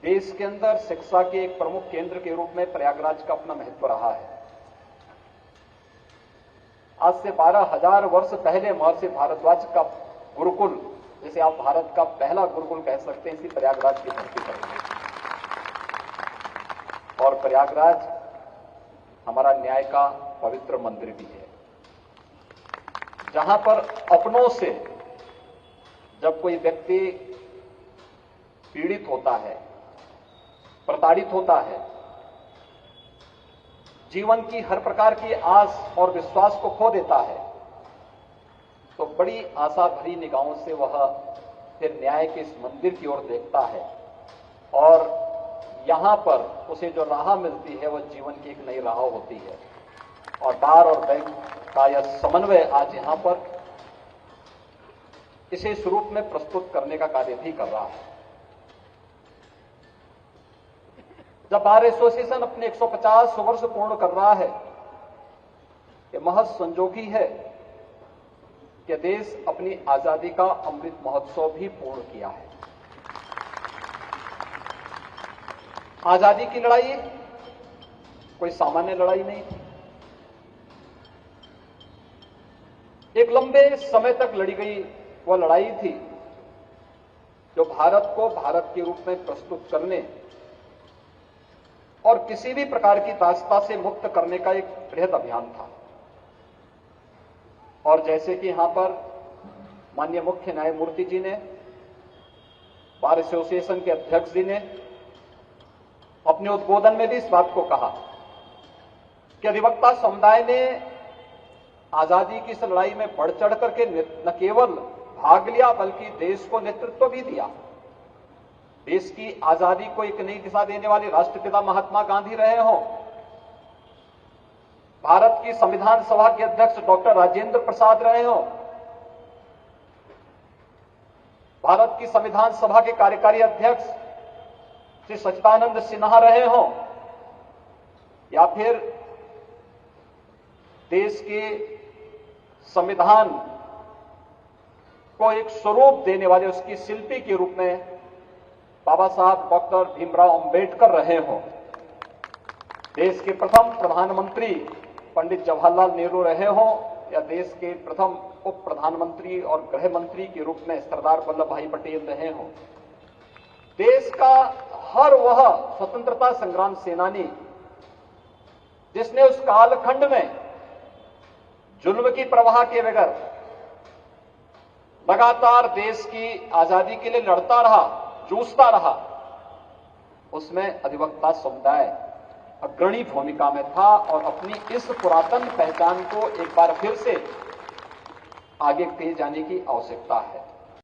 देश के अंदर शिक्षा के एक प्रमुख केंद्र के रूप में प्रयागराज का अपना महत्व रहा है। आज से 12,000 वर्ष पहले महर्षि भारद्वाज का गुरुकुल, जिसे आप भारत का पहला गुरुकुल कह सकते हैं, इसी प्रयागराज की धरती पर है। और प्रयागराज हमारा न्याय का पवित्र मंदिर भी है, जहां पर अपनों से जब कोई व्यक्ति पीड़ित होता है, प्रताड़ित होता है, जीवन की हर प्रकार की आस और विश्वास को खो देता है, तो बड़ी आशा भरी निगाहों से वह फिर न्याय के इस मंदिर की ओर देखता है और यहां पर उसे जो राह मिलती है वह जीवन की एक नई राह होती है। और बार और बैंक का यह समन्वय आज यहां पर इसे इस रूप में प्रस्तुत करने का कार्य भी कर रहा है। जब बार एसोसिएशन अपने 150 वर्ष पूर्ण कर रहा है, यह महज संजोगी है कि देश अपनी आजादी का अमृत महोत्सव भी पूर्ण किया है। आजादी की लड़ाई कोई सामान्य लड़ाई नहीं थी। एक लंबे समय तक लड़ी गई वह लड़ाई थी जो भारत को भारत के रूप में प्रस्तुत करने और किसी भी प्रकार की दासता से मुक्त करने का एक बृहद अभियान था। और जैसे कि यहां पर माननीय मुख्य न्यायमूर्ति जी ने, बार एसोसिएशन के अध्यक्ष जी ने अपने उद्बोधन में भी इस बात को कहा कि अधिवक्ता समुदाय ने आजादी की इस लड़ाई में बढ़ चढ़ करके न केवल भाग लिया बल्कि देश को नेतृत्व भी दिया। देश की आजादी को एक नई दिशा देने वाले राष्ट्रपिता महात्मा गांधी रहे हों, भारत की संविधान सभा के अध्यक्ष डॉक्टर राजेंद्र प्रसाद रहे हों, भारत की संविधान सभा के कार्यकारी अध्यक्ष श्री सच्चिदानंद सिन्हा रहे हों, या फिर देश के संविधान को एक स्वरूप देने वाले उसकी शिल्पी के रूप में बाबा साहब डॉक्टर भीमराव अंबेडकर रहे हों, देश के प्रथम प्रधानमंत्री पंडित जवाहरलाल नेहरू रहे हों, या देश के प्रथम उप प्रधानमंत्री और गृह मंत्री के रूप में सरदार वल्लभ भाई पटेल रहे हों, देश का हर वह स्वतंत्रता संग्राम सेनानी जिसने उस कालखंड में जुल्म की परवाह के बगैर लगातार देश की आजादी के लिए लड़ता रहा, जूझता रहा, उसमें अधिवक्ता समुदाय अग्रणी भूमिका में था और अपनी इस पुरातन पहचान को एक बार फिर से आगे ले जाने की आवश्यकता है।